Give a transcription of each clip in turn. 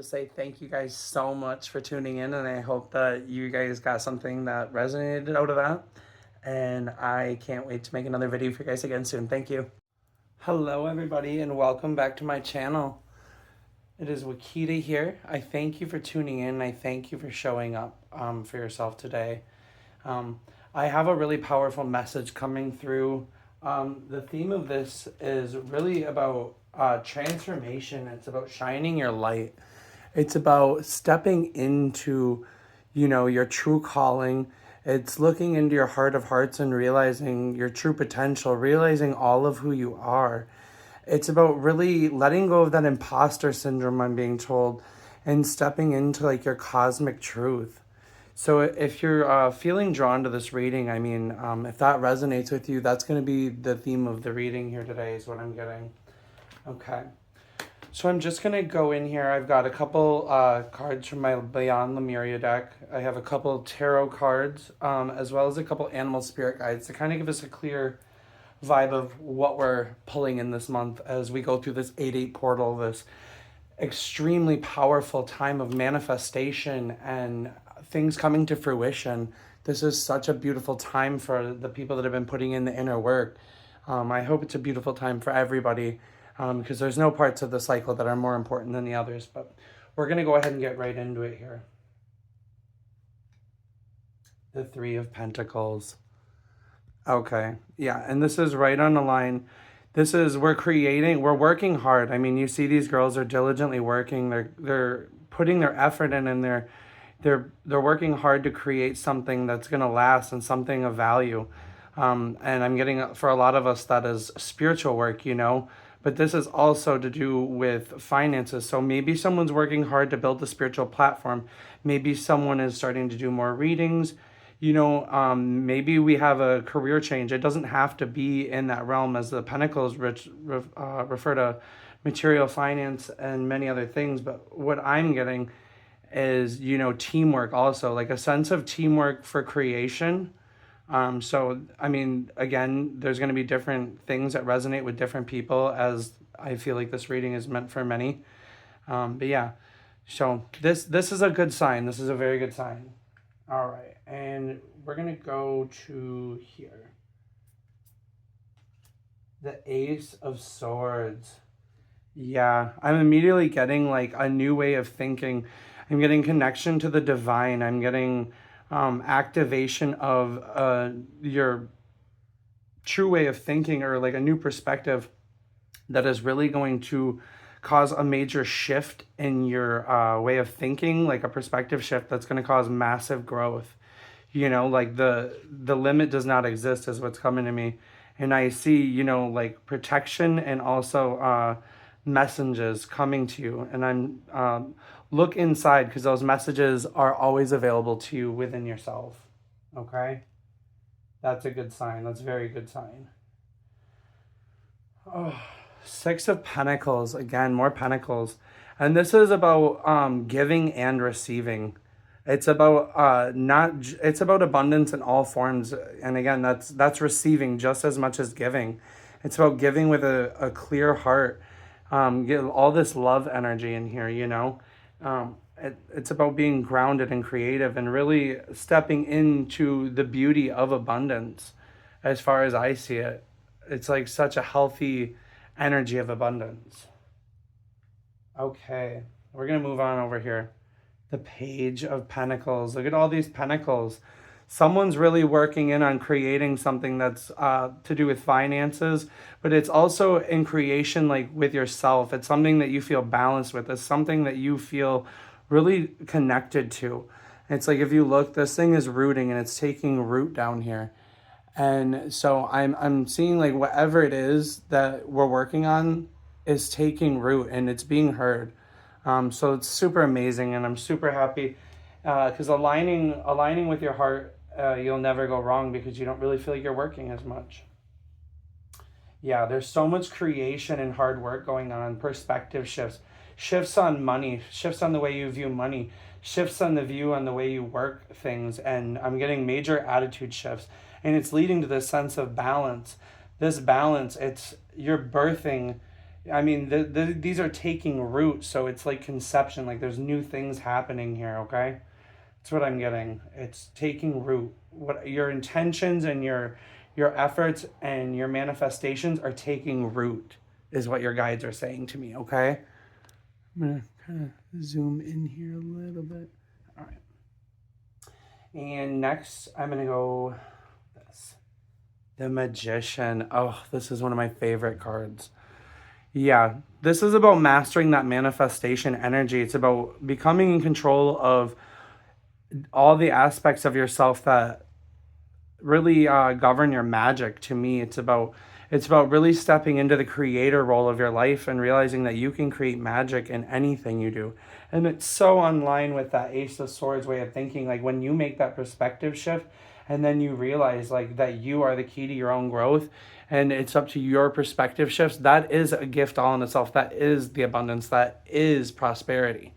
Say thank you guys so much for tuning in, and I hope that you guys got something that resonated out of that. And I can't wait to make another video for you guys again soon. Thank you. Hello, everybody, and welcome back to my channel. It is Wakita here. I thank you for tuning in. I thank you for showing up for yourself today. I have a really powerful message coming through. The theme of this is really about transformation. It's about shining your light. It's about stepping into, your true calling. It's looking into your heart of hearts and realizing your true potential, realizing all of who you are. It's about really letting go of that imposter syndrome, I'm being told, and stepping into like your cosmic truth. So if you're feeling drawn to this reading, if that resonates with you, that's going to be the theme of the reading here today is what I'm getting. Okay. So I'm just going to go in here. I've got a couple cards from my Beyond Lemuria deck. I have a couple tarot cards, as well as a couple animal spirit guides to kind of give us a clear vibe of what we're pulling in this month as we go through this 8/8 portal, this extremely powerful time of manifestation and things coming to fruition. This is such a beautiful time for the people that have been putting in the inner work. I hope it's a beautiful time for everybody, because there's no parts of the cycle that are more important than the others. But we're going to go ahead and get right into it here. The Three of Pentacles. Okay, yeah, and this is right on the line. This is, we're working hard. I mean, you see these girls are diligently working. They're putting their effort in, and they're working hard to create something that's going to last and something of value. And I'm getting, for a lot of us, that is spiritual work, but this is also to do with finances. So maybe someone's working hard to build a spiritual platform. Maybe someone is starting to do more readings. Maybe we have a career change. It doesn't have to be in that realm, as the Pentacles refer to material, finance, and many other things. But what I'm getting is, teamwork also, like a sense of teamwork for creation. Again, there's going to be different things that resonate with different people, as I feel like this reading is meant for many. But yeah, so this is a good sign. This is a very good sign. All right, and we're going to go to here. The Ace of Swords. Yeah, I'm immediately getting like a new way of thinking. I'm getting connection to the divine. I'm getting activation of your true way of thinking, or like a new perspective that is really going to cause a major shift in your way of thinking, like a perspective shift that's going to cause massive growth. Like the limit does not exist is what's coming to me. And I see, like protection and also messages coming to you. And I'm look inside, because those messages are always available to you within yourself. Okay? That's a good sign. That's a very good sign. Oh, Six of Pentacles. Again, more Pentacles. And this is about giving and receiving. It's about it's about abundance in all forms. And again, that's receiving just as much as giving. It's about giving with a clear heart. Get all this love energy in here, it's about being grounded and creative and really stepping into the beauty of abundance. As far as I see it, it's like such a healthy energy of abundance. Okay, we're gonna move on over here. The Page of Pentacles. Look at all these pentacles. Someone's really working in on creating something that's to do with finances, but it's also in creation, like with yourself. It's something that you feel balanced with. It's something that you feel really connected to. It's like, if you look, this thing is rooting and it's taking root down here. And so I'm seeing like whatever it is that we're working on is taking root and it's being heard. So it's super amazing, and I'm super happy because aligning with your heart, you'll never go wrong, because you don't really feel like you're working as much. Yeah, there's so much creation and hard work going on. Perspective shifts on money, shifts on the way you view money, shifts on the view on the way you work things. And I'm getting major attitude shifts, and it's leading to this sense of balance. This balance, you're birthing I mean, these are taking root, so it's like conception, like there's new things happening here, okay? That's what I'm getting. It's taking root. What your intentions and your efforts and your manifestations are taking root is what your guides are saying to me, okay? I'm gonna kind of zoom in here a little bit. All right. And next, I'm gonna go this. The Magician. Oh, this is one of my favorite cards. Yeah, this is about mastering that manifestation energy. It's about becoming in control of all the aspects of yourself that really govern your magic. To me, it's about really stepping into the creator role of your life and realizing that you can create magic in anything you do. And it's so online with that Ace of Swords way of thinking. Like when you make that perspective shift and then you realize like that you are the key to your own growth and it's up to your perspective shifts, that is a gift all in itself. That is the abundance. That is prosperity.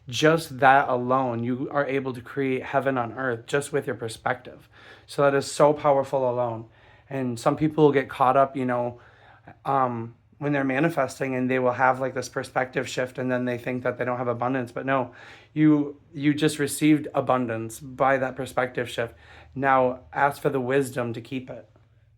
Just that alone, you are able to create heaven on earth just with your perspective. So that is so powerful alone. And some people get caught up, when they're manifesting and they will have like this perspective shift and then they think that they don't have abundance. But no, you just received abundance by that perspective shift. Now ask for the wisdom to keep it,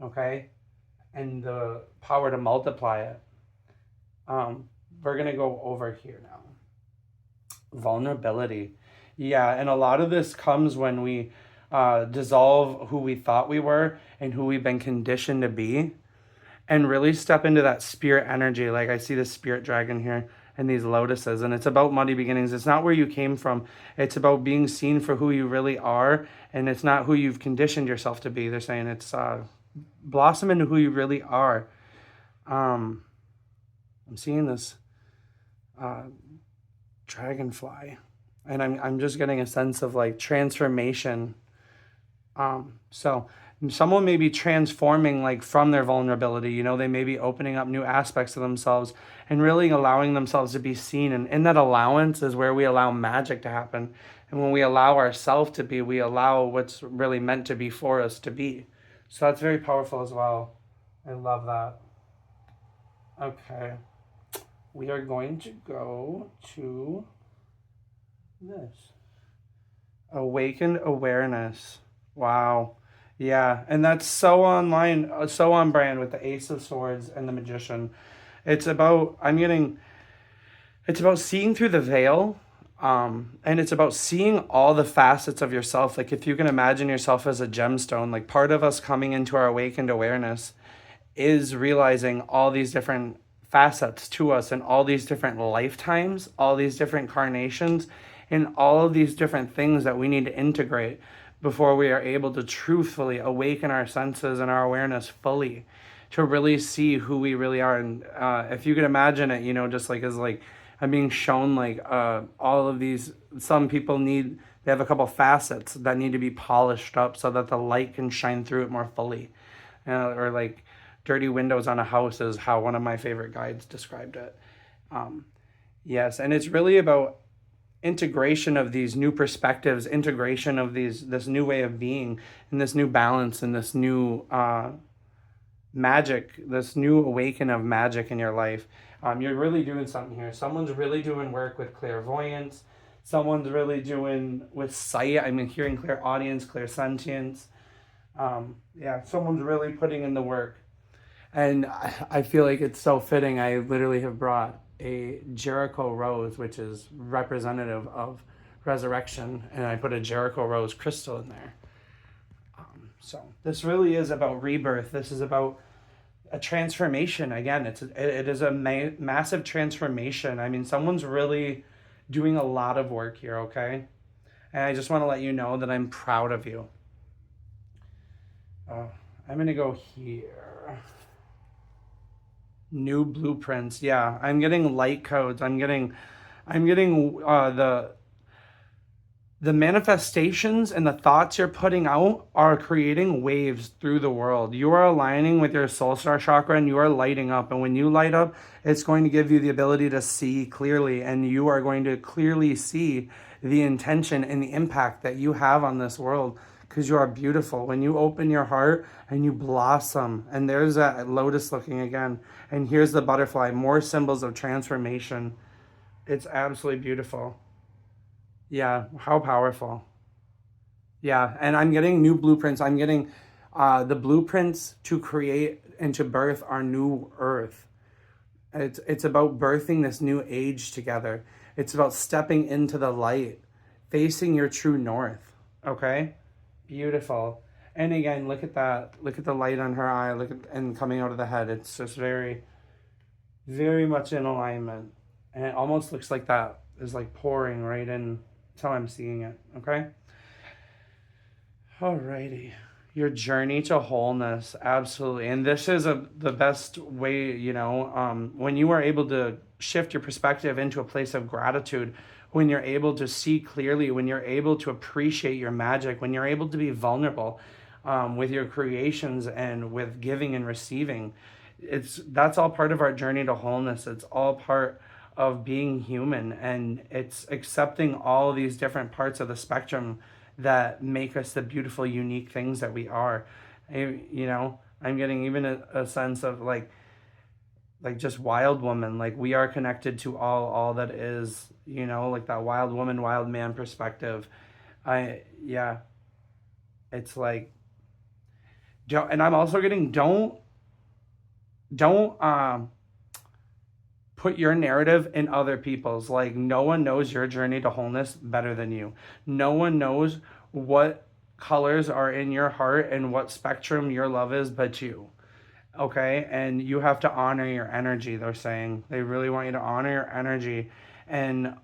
okay? And the power to multiply it. We're going to go over here now. Vulnerability. Yeah, and a lot of this comes when we dissolve who we thought we were and who we've been conditioned to be and really step into that spirit energy. Like I see the spirit dragon here and these lotuses, and it's about muddy beginnings. It's not where you came from. It's about being seen for who you really are, and it's not who you've conditioned yourself to be. They're saying it's blossom into who you really are. I'm seeing this dragonfly, and I'm just getting a sense of like transformation. So someone may be transforming like from their vulnerability, they may be opening up new aspects of themselves and really allowing themselves to be seen. And in that allowance is where we allow magic to happen. And when we allow ourselves to be, we allow what's really meant to be for us to be. So that's very powerful as well. I love that. Okay. We are going to go to this. Awakened awareness. Wow. Yeah, and that's so online, so on brand with the Ace of Swords and the Magician. It's about seeing through the veil, and it's about seeing all the facets of yourself. Like if you can imagine yourself as a gemstone, like part of us coming into our awakened awareness is realizing all these different facets to us and all these different lifetimes, all these different carnations, and all of these different things that we need to integrate before we are able to truthfully awaken our senses and our awareness fully to really see who we really are. And if you could imagine it, just like as like I'm being shown like all of these, some people they have a couple facets that need to be polished up so that the light can shine through it more fully. Or like dirty windows on a house is how one of my favorite guides described it. Yes, and it's really about integration of these new perspectives, integration of this new way of being, and this new balance, and this new magic, this new awaken of magic in your life. You're really doing something here. Someone's really doing work with clairvoyance. Someone's really doing with sight. I mean, hearing clairaudience, clairsentience. Someone's really putting in the work. And I feel like it's so fitting. I literally have brought a Jericho rose, which is representative of resurrection, and I put a Jericho rose crystal in there. So this really is about rebirth. This is about a transformation. Again, it is a massive transformation. I mean, someone's really doing a lot of work here, okay? And I just want to let you know that I'm proud of you. I'm going to go here. New blueprints. Yeah, I'm getting light codes. I'm getting the manifestations and the thoughts you're putting out are creating waves through the world. You are aligning with your soul star chakra and you are lighting up. And when you light up, it's going to give you the ability to see clearly, and you are going to clearly see the intention and the impact that you have on this world because you are beautiful. When you open your heart and you blossom, and there's that lotus looking again, and here's the butterfly, more symbols of transformation. It's absolutely beautiful. Yeah, how powerful. Yeah, and I'm getting new blueprints. I'm getting the blueprints to create and to birth our new earth. It's about birthing this new age together. It's about stepping into the light, facing your true north. Okay? Beautiful. And again, look at that. Look at the light on her eye. Look at and coming out of the head. It's just very, very much in alignment. And it almost looks like that is like pouring right in. That's how I'm seeing it. Okay? Alrighty. Your journey to wholeness, absolutely. And this is the best way, when you are able to shift your perspective into a place of gratitude, when you're able to see clearly, when you're able to appreciate your magic, when you're able to be vulnerable with your creations and with giving and receiving. That's all part of our journey to wholeness. It's all part of being human, and it's accepting all these different parts of the spectrum that make us the beautiful, unique things that we are. I'm getting even a sense of like just wild woman, like we are connected to all that is, like that wild woman, wild man perspective. Yeah, it's like, don't, and I'm also getting, don't put your narrative in other people's. Like, no one knows your journey to wholeness better than you. No one knows what colors are in your heart and what spectrum your love is but you. Okay? And you have to honor your energy, they're saying. They really want you to honor your energy and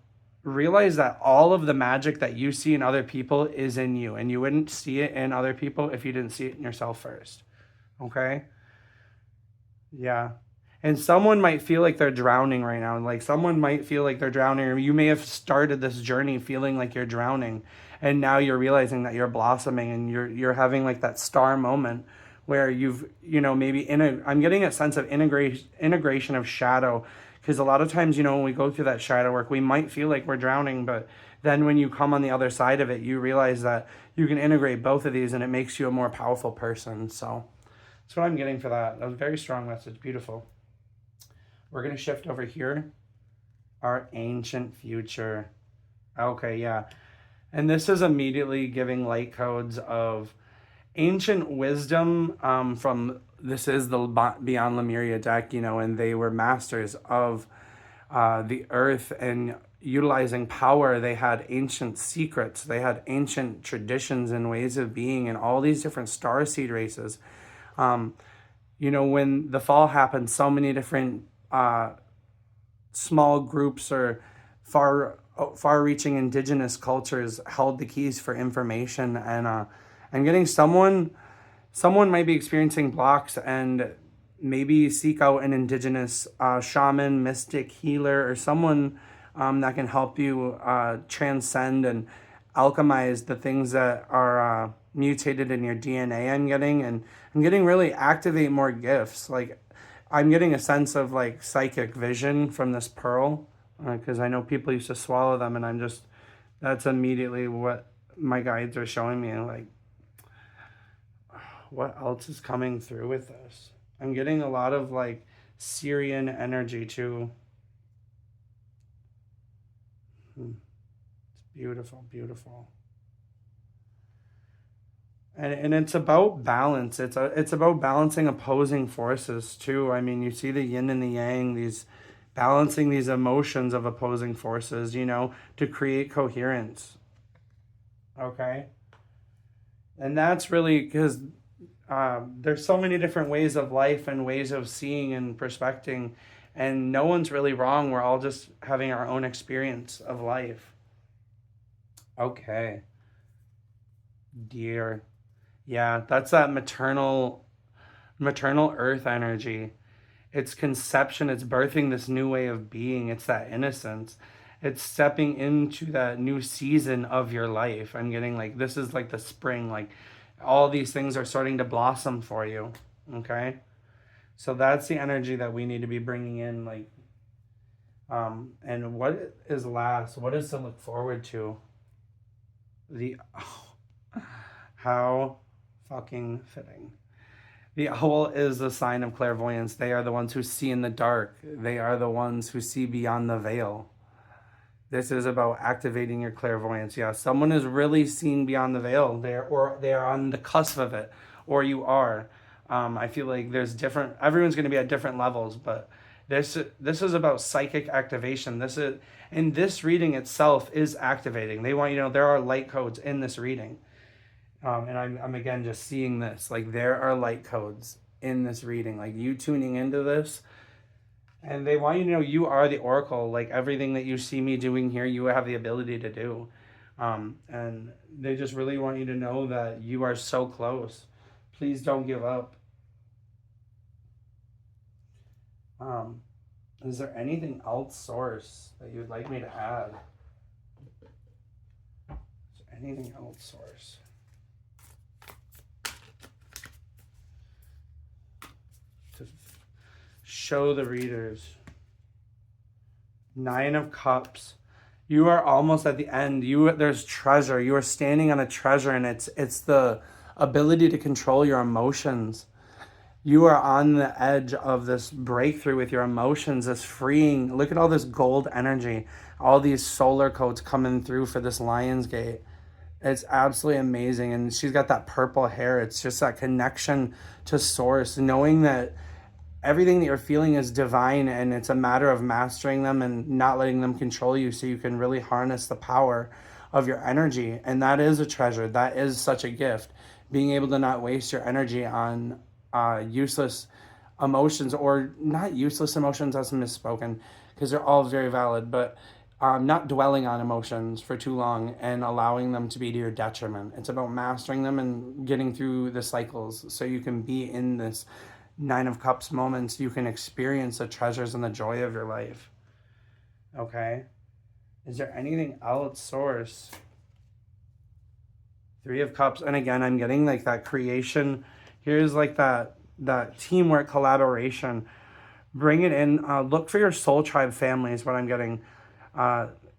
realize that all of the magic that you see in other people is in you, and you wouldn't see it in other people if you didn't see it in yourself first. Okay? Yeah. And someone might feel like they're drowning right now. Like someone might feel like they're drowning, or you may have started this journey feeling like you're drowning, and now you're realizing that you're blossoming, and you're having like that star moment where you've, maybe I'm getting a sense of integration of shadow, because a lot of times, when we go through that shadow work, we might feel like we're drowning, but then when you come on the other side of it, you realize that you can integrate both of these, and it makes you a more powerful person. So that's what I'm getting for that. That was a very strong message. Beautiful. We're going to shift over here. Our ancient future. Okay, yeah. And this is immediately giving light codes of ancient wisdom from, this is the Beyond Lemuria deck, and they were masters of the earth and utilizing power. They had ancient secrets. They had ancient traditions and ways of being, and all these different starseed races. When the fall happened, so many different small groups or far-reaching indigenous cultures held the keys for information, and I'm getting someone might be experiencing blocks, and maybe seek out an indigenous shaman, mystic, healer, or someone that can help you transcend and alchemize the things that are mutated in your DNA. I'm getting really activate more gifts. Like, I'm getting a sense of like psychic vision from this pearl, because I know people used to swallow them, and that's immediately what my guides are showing me. Like, what else is coming through with this? I'm getting a lot of like Syrian energy too. It's beautiful, beautiful. And it's about balance. It's about balancing opposing forces too. I mean, you see the yin and the yang, these balancing these emotions of opposing forces, to create coherence. Okay? And that's really because there's so many different ways of life and ways of seeing and perspecting, and no one's really wrong. We're all just having our own experience of life. Okay. Dear. Yeah, that's that maternal earth energy. It's conception, it's birthing this new way of being. It's that innocence. It's stepping into that new season of your life. I'm getting like, this is like the spring, like all these things are starting to blossom for you. Okay? So that's the energy that we need to be bringing in, like, and what is last? What is to look forward to? How fucking fitting. The owl is the sign of clairvoyance. They are the ones who see in the dark. They are the ones who see beyond the veil. This is about activating your clairvoyance. Yeah, someone is really seeing beyond the veil there, or they are on the cusp of it, or you are. I feel like there's different. Everyone's going to be at different levels, but this is about psychic activation. This is, and this reading itself is activating. They want you to know there are light codes in this reading, and I'm again just seeing this, like there are light codes in this reading. Like you tuning into this. And they want you to know you are the oracle. Like everything that you see me doing here, you have the ability to do. And they just really want you to know that you are so close. Please don't give up. Is there anything else, Source, that you would like me to add? Is there anything else, Source? To show the readers. 9 of Cups. You are almost at the end. There's treasure. You are standing on a treasure, and it's the ability to control your emotions. You are on the edge of this breakthrough with your emotions, this freeing. Look at all this gold energy, all these solar codes coming through for this Lion's Gate. It's absolutely amazing. And she's got that purple hair. It's just that connection to Source, knowing that everything that you're feeling is divine, and it's a matter of mastering them and not letting them control you so you can really harness the power of your energy. And that is a treasure. That is such a gift. Being able to not waste your energy on useless emotions, or not useless emotions, that's misspoken because they're all very valid, but not dwelling on emotions for too long and allowing them to be to your detriment. It's about mastering them and getting through the cycles so you can be in this 9 of Cups moments. You can experience the treasures and the joy of your life. Okay? Is there anything else, Source? 3 of Cups. And again, I'm getting like that creation. Here's like that teamwork, collaboration. Bring it in. Look for your soul tribe family is what I'm getting.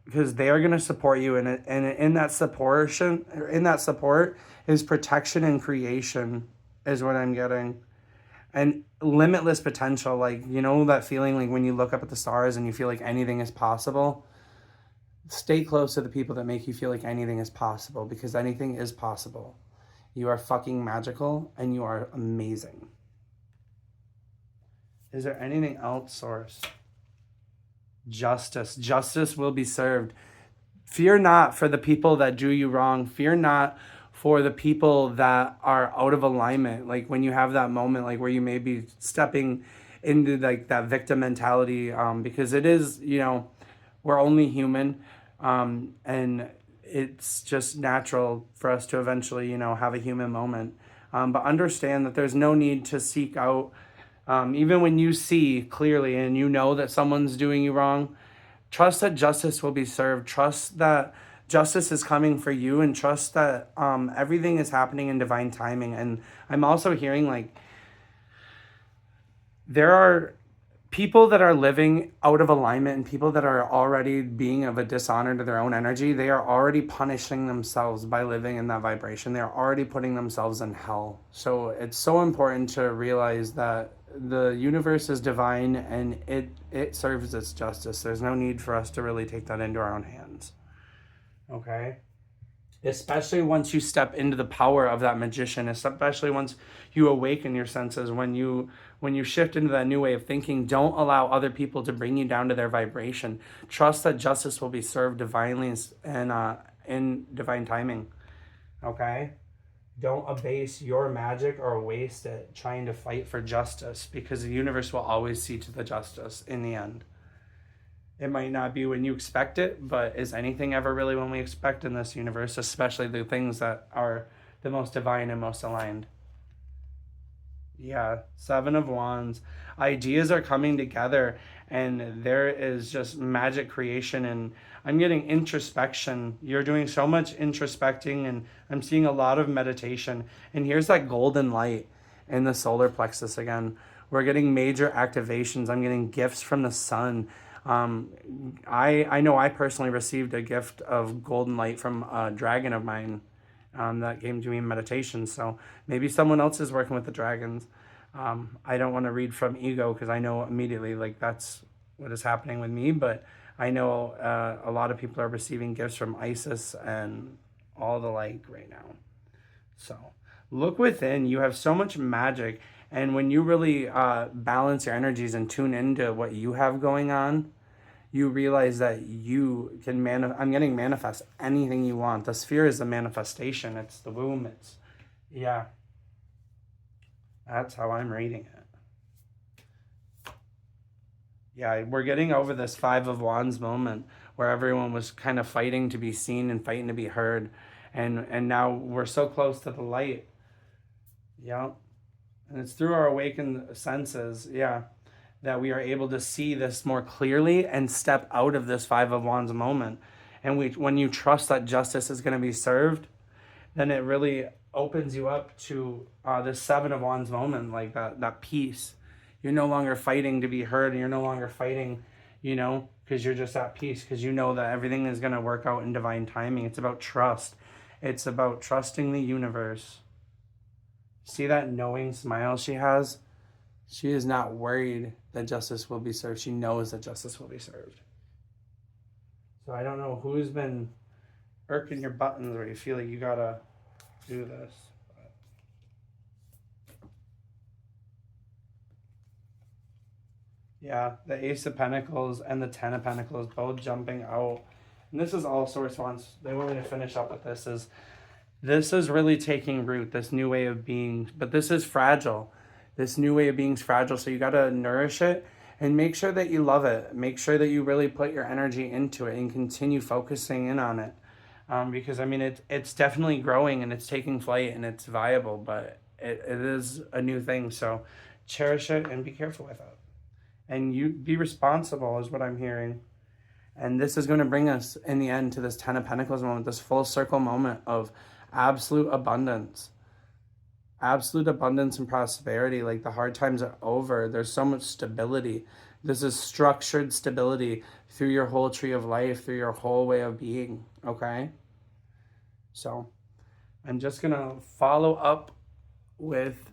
Because they are going to support you. And in that support is protection and creation is what I'm getting. And limitless potential, like, you know, that feeling like when you look up at the stars and you feel like anything is possible. Stay close to the people that make you feel like anything is possible, because anything is possible. You are fucking magical and you are amazing. Is there anything else, Source? Justice. Justice will be served. Fear not for the people that do you wrong. Fear not for the people that are out of alignment. Like when you have that moment, like where you may be stepping into like that victim mentality, because it is, you know, we're only human, and it's just natural for us to eventually, you know, have a human moment. But understand that there's no need to seek out, even when you see clearly and you know that someone's doing you wrong, trust that justice will be served. Trust that justice is coming for you, and trust that everything is happening in divine timing. And I'm also hearing like there are people that are living out of alignment, and people that are already being of a dishonor to their own energy. They are already punishing themselves by living in that vibration. They're already putting themselves in hell. So it's so important to realize that the universe is divine, and it serves its justice. There's no need for us to really take that into our own hands. Okay? Especially once you step into the power of that magician, especially once you awaken your senses, when you shift into that new way of thinking. Don't allow other people to bring you down to their vibration. Trust that justice will be served divinely and in divine timing. Okay? Don't abase your magic or waste it trying to fight for justice, because the universe will always see to the justice in the end. It might not be when you expect it, but is anything ever really when we expect in this universe, especially the things that are the most divine and most aligned? Yeah, 7 of Wands. Ideas are coming together, and there is just magic creation, and I'm getting introspection. You're doing so much introspecting, and I'm seeing a lot of meditation. And here's that golden light in the solar plexus again. We're getting major activations. I'm getting gifts from the sun. I know I personally received a gift of golden light from a dragon of mine, that came to me in meditation. So maybe someone else is working with the dragons. I don't want to read from ego because I know immediately like that's what is happening with me, but I know a lot of people are receiving gifts from Isis and all the like right now. So look within. You have so much magic. And when you really balance your energies and tune into what you have going on, you realize that you can I'm getting manifest anything you want. The sphere is the manifestation. It's the womb. It's, yeah, that's how I'm reading it. Yeah, we're getting over this Five of Wands moment where everyone was kind of fighting to be seen and fighting to be heard. And now we're so close to the light. Yeah. And it's through our awakened senses, yeah, that we are able to see this more clearly and step out of this Five of Wands moment. And when you trust that justice is going to be served, then it really opens you up to this Seven of Wands moment, like that peace. You're no longer fighting to be heard, and you're no longer fighting, because you're just at peace, because you know that everything is going to work out in divine timing. It's about trust. It's about trusting the universe. See that knowing smile she has? She is not worried that justice will be served. She knows that justice will be served. So I don't know who's been irking your buttons where you feel like you gotta do this. Yeah, the Ace of Pentacles and the Ten of Pentacles both jumping out. And this is all Source wants. They want me to finish up with this. This is really taking root, this new way of being. But this is fragile. This new way of being is fragile. So you got to nourish it and make sure that you love it. Make sure that you really put your energy into it and continue focusing in on it. Because, I mean, it's definitely growing and it's taking flight and it's viable. But it is a new thing. So cherish it and be careful with it. And you be responsible is what I'm hearing. And this is going to bring us in the end to this Ten of Pentacles moment, this full circle moment of absolute abundance. Absolute abundance and prosperity. Like the hard times are over. There's so much stability. This is structured stability through your whole tree of life, through your whole way of being. Okay? So I'm just going to follow up with